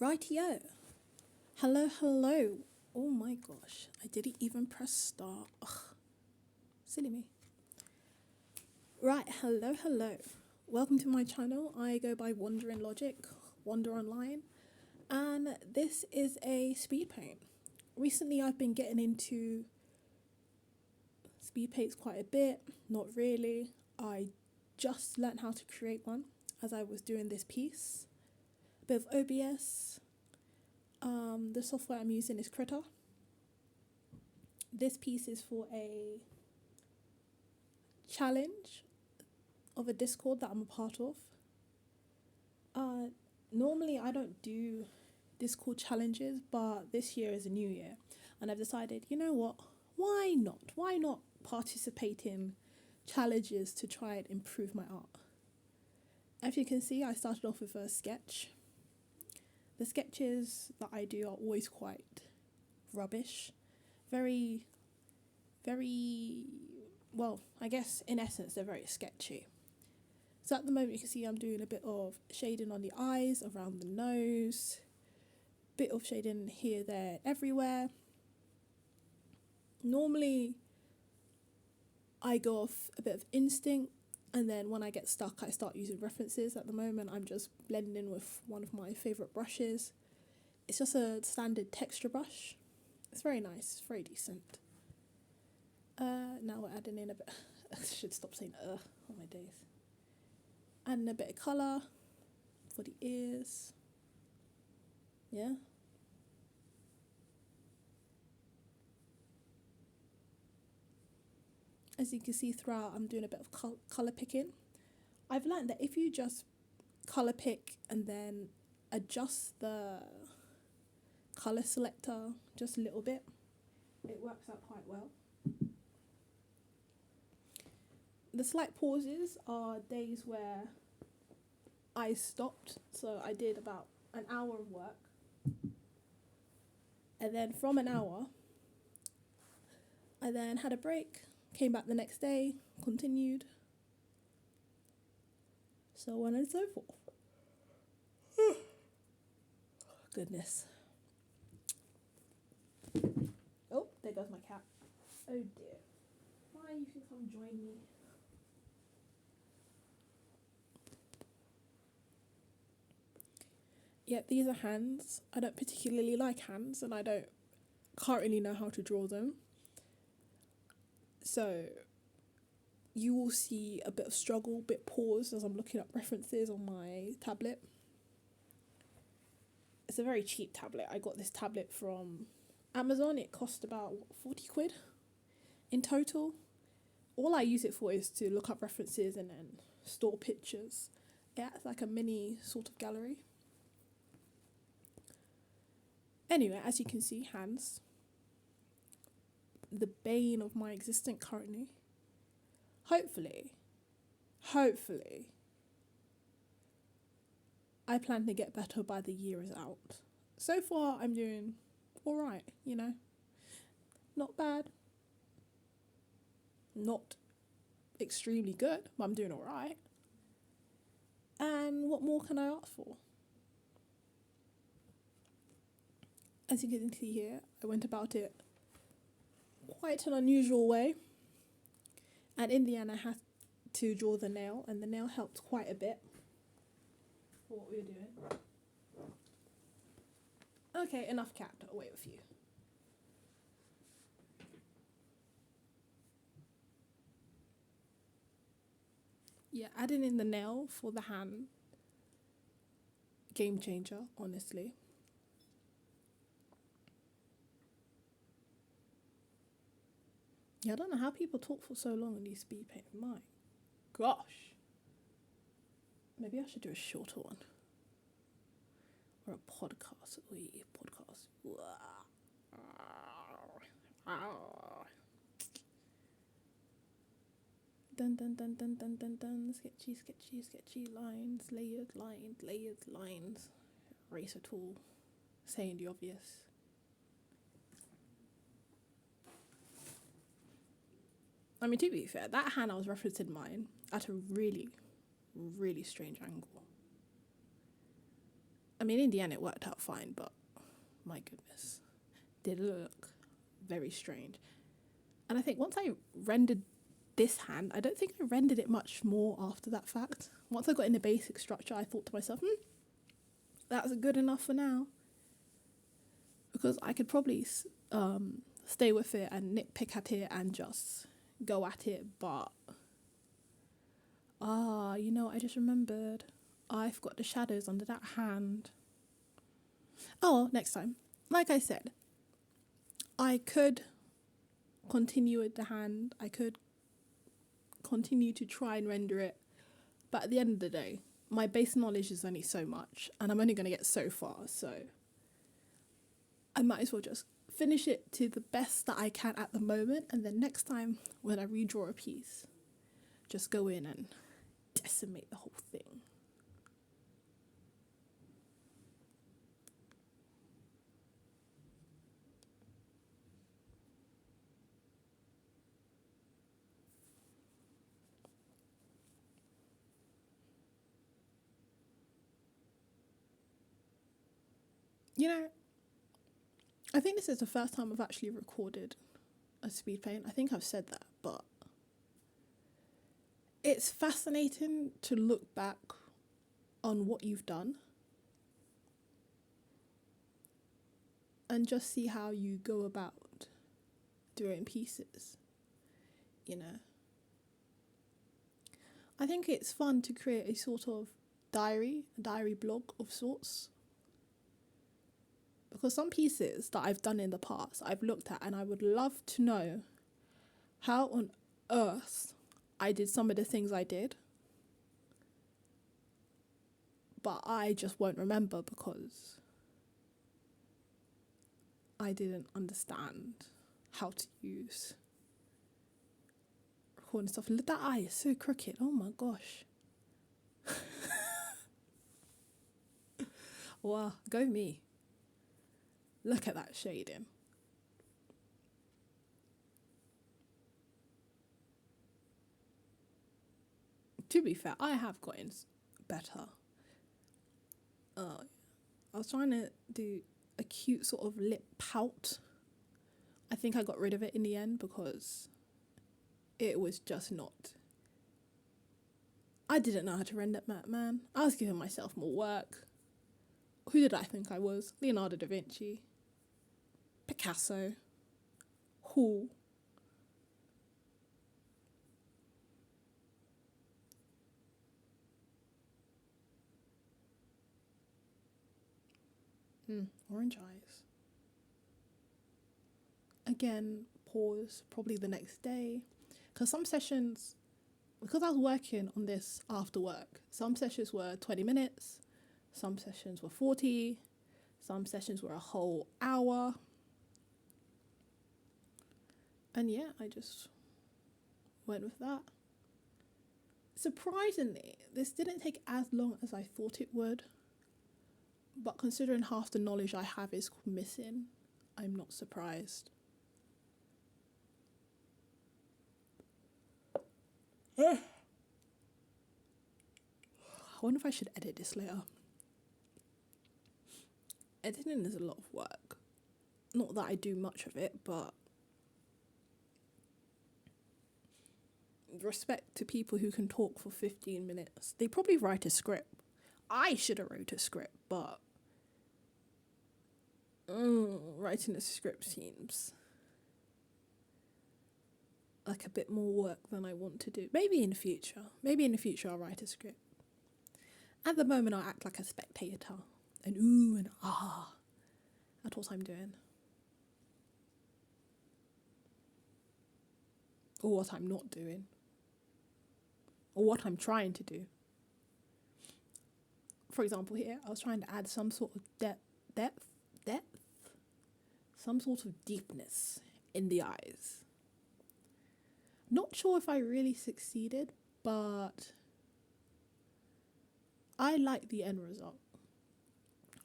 Rightio. Hello, hello. Oh my gosh, I didn't even press start. Ugh, silly me. Right, hello, hello. Welcome to my channel. I go by Wonder in Logic, Wonder Online, and this is a speed paint. Recently, I've been getting into speed paints quite a bit. Not really. I just learned how to create one as I was doing this piece. A bit of OBS. The software I'm using is Critter. This piece is for a challenge of a Discord that I'm a part of. Normally I don't do Discord challenges, but this year is a new year, and I've decided, you know what? Why not? Why not participate in challenges to try and improve my art? As you can see, I started off with a sketch. The sketches that I do are always quite rubbish. Very, well, I guess in essence, they're very sketchy. So at the moment, you can see I'm doing a bit of shading on the eyes, around the nose, bit of shading here, there, everywhere. Normally, I go off a bit of instinct, and then when I get stuck, I start using references. At the moment, I'm just blending with one of my favourite brushes. It's just a standard texture brush. It's very nice, it's very decent. Now we're adding in a bit, I should stop saying oh my days. Adding a bit of colour for the ears. Yeah. As you can see throughout, I'm doing a bit of colour picking. I've learned that if you just colour pick and then adjust the colour selector just a little bit, it works out quite well. The slight pauses are days where I stopped, so I did about an hour of work, and then from an hour I then had a break, came back the next day, continued, so on and so forth. Goodness. Oh, there goes my cat. Oh dear. Why you can come join me? Yeah, these are hands. I don't particularly like hands, and can't really know how to draw them. So you will see a bit of struggle, a bit pause as I'm looking up references on my tablet. It's a very cheap tablet. I got this tablet from Amazon. It cost about 40 quid in total. All I use it for is to look up references and then store pictures. Yeah, it's like a mini sort of gallery. Anyway, as you can see, hands. The bane of my existence currently. Hopefully, I plan to get better by the year is out. So far, I'm doing alright, you know. Not bad. Not extremely good, but I'm doing alright. And what more can I ask for? As you can see here, I went about it quite an unusual way. And in the end, I had to draw the nail, and the nail helped quite a bit for what we were doing. Okay, enough cat, away with you. Yeah, adding in the nail for the hand, game changer, honestly. Yeah, I don't know how people talk for so long in these speed paints. My gosh. Maybe I should do a shorter one. Or a podcast. Podcast. Dun dun dun dun dun dun dun. Sketchy, sketchy, sketchy lines. Layered lines, layered lines. Eraser tool. Saying the obvious. I mean, to be fair, that hand I was referencing mine at a really, really strange angle. I mean, in the end, it worked out fine, but my goodness, did it look very strange. And I think once I rendered this hand, I don't think I rendered it much more after that fact. Once I got in the basic structure, I thought to myself, that's good enough for now. Because I could probably stay with it and nitpick at it and just go at it, but I just remembered I've got the shadows under that hand. Oh, next time. Like I said, I could continue with the hand. I could continue to try and render it. But at the end of the day, my base knowledge is only so much, and I'm only going to get so far. So I might as well just finish it to the best that I can at the moment. And then next time when I redraw a piece, just go in and decimate the whole thing. I think this is the first time I've actually recorded a speed paint. I think I've said that, but it's fascinating to look back on what you've done and just see how you go about doing pieces, I think it's fun to create a sort of diary blog of sorts. Because some pieces that I've done in the past, I've looked at and I would love to know how on earth I did some of the things I did. But I just won't remember because I didn't understand how to use recording stuff. Look, that eye is so crooked. Oh my gosh. Wow, go me. Look at that shading. To be fair, I have gotten better. I was trying to do a cute sort of lip pout. I think I got rid of it in the end because it was just not. I didn't know how to render that, man. I was giving myself more work. Who did I think I was? Leonardo da Vinci. Picasso. Who? Orange eyes. Again, pause, probably the next day. Because some sessions, because I was working on this after work, some sessions were 20 minutes, some sessions were 40, some sessions were a whole hour. And yeah, I just went with that. Surprisingly, this didn't take as long as I thought it would. But considering half the knowledge I have is missing, I'm not surprised. I wonder if I should edit this later. Editing is a lot of work. Not that I do much of it, but respect to people who can talk for 15 minutes. They probably write a script. I should have wrote a script, but writing a script seems like a bit more work than I want to do. Maybe in the future. I'll write a script. At the moment, I'll act like a spectator. And ooh and ah. That's what I'm doing. Or what I'm not doing. Or what I'm trying to do. For example, here, I was trying to add some sort of depth, some sort of deepness in the eyes. Not sure if I really succeeded, but I like the end result.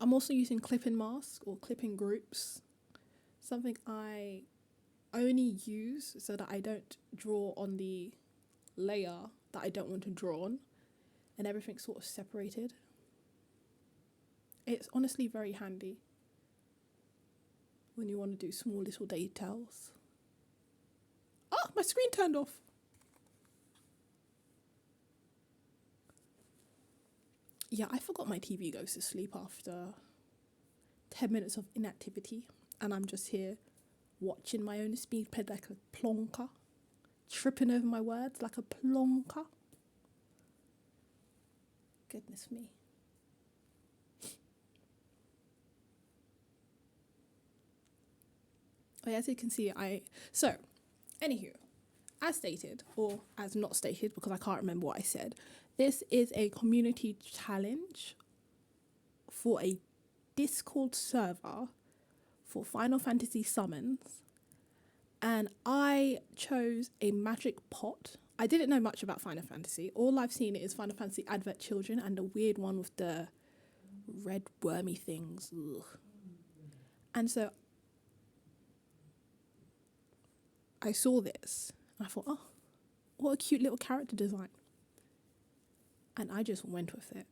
I'm also using clipping masks or clipping groups, something I only use so that I don't draw on the layer that I don't want to draw on, and everything's sort of separated. It's honestly very handy when you want to do small little details. Oh, my screen turned off. Yeah, I forgot my TV goes to sleep after 10 minutes of inactivity, and I'm just here watching my own speed ped like a plonker, tripping over my words like a plonker. Goodness me. Oh, yeah, as you can see, anywho, as stated, or as not stated, because I can't remember what I said, this is a community challenge for a Discord server for Final Fantasy summons, and I chose a magic pot. I didn't know much about Final Fantasy. All I've seen is Final Fantasy Advert Children and the weird one with the red wormy things. Ugh. And so I saw this and I thought, oh, what a cute little character design. And I just went with it.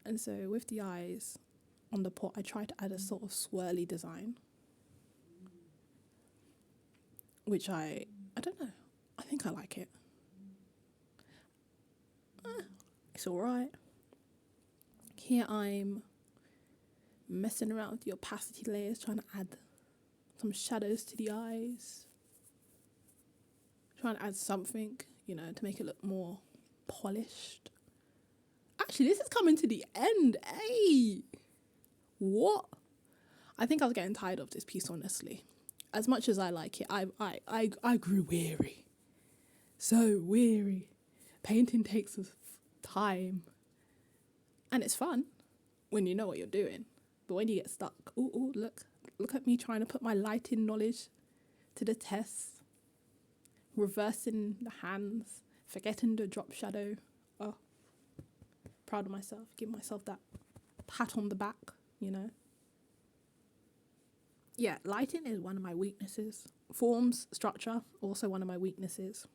And so with the eyes on the pot, I tried to add a sort of swirly design, which I don't know. I think I like it. It's all right. Here I'm messing around with the opacity layers, trying to add some shadows to the eyes. Trying to add something, to make it look more polished. Actually, this is coming to the end. Hey! What? I think I was getting tired of this piece, honestly. As much as I like it, I grew weary. So weary. Painting takes time. And it's fun when you know what you're doing. But when you get stuck, ooh, look at me trying to put my lighting knowledge to the test. Reversing the hands, forgetting the drop shadow. Oh, proud of myself. Give myself that pat on the back, Yeah, lighting is one of my weaknesses. Forms, structure, also one of my weaknesses.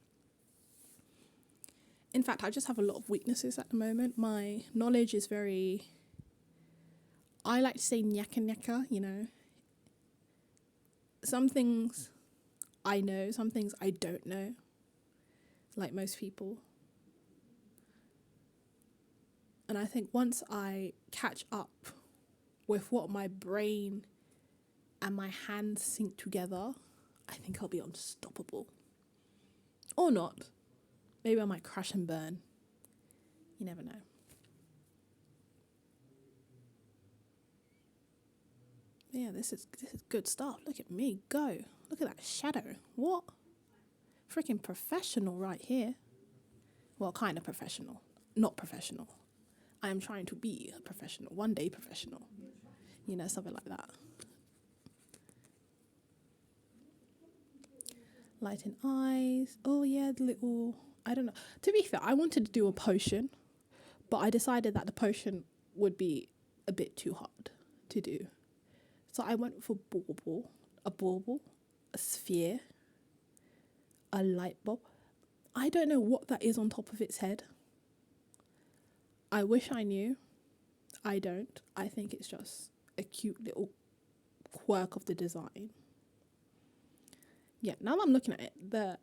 In fact, I just have a lot of weaknesses at the moment. My knowledge is very, I like to say nyaka nyaka, Some things I know, some things I don't know, like most people. And I think once I catch up with what my brain and my hands sync together, I think I'll be unstoppable. Or not. Maybe I might crash and burn. You never know. Yeah, this is good stuff. Look at me go. Look at that shadow. What? Freaking professional right here. Well, kind of professional. Not professional. I am trying to be a professional. One day professional. Something like that. Lighting eyes. Oh, yeah, the little... I don't know. To be fair, I wanted to do a potion, but I decided that the potion would be a bit too hard to do. So I went for a bauble, a sphere, a light bulb. I don't know what that is on top of its head. I wish I knew. I don't. I think it's just a cute little quirk of the design. Yeah, now that I'm looking at it, the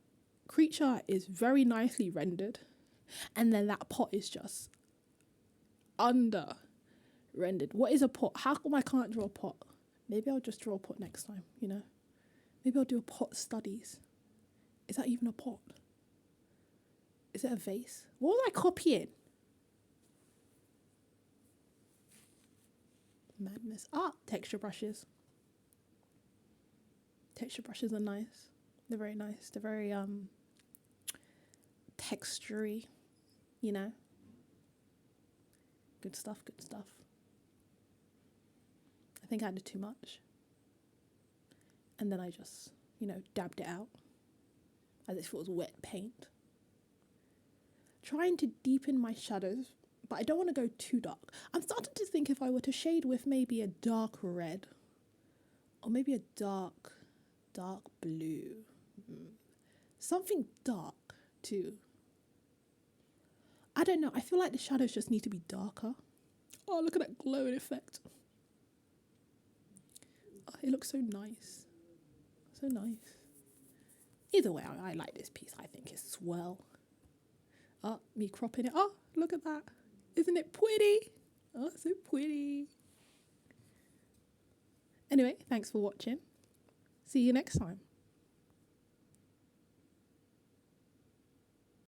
creature is very nicely rendered. And then that pot is just under rendered. What is a pot? How come I can't draw a pot? Maybe I'll just draw a pot next time, Maybe I'll do a pot studies. Is that even a pot? Is it a vase? What was I copying? Madness. Texture brushes. Texture brushes are nice. They're very nice. They're very textury, Good stuff. I think I did too much. And then I just, dabbed it out as if it was wet paint. Trying to deepen my shadows, but I don't want to go too dark. I'm starting to think if I were to shade with maybe a dark red or maybe a dark blue. Something dark too. I don't know. I feel like the shadows just need to be darker. Oh, look at that glowing effect. Oh, it looks so nice. So nice. Either way, I like this piece. I think it's swell. Oh, me cropping it. Oh, look at that. Isn't it pretty? Oh, so pretty. Anyway, thanks for watching. See you next time.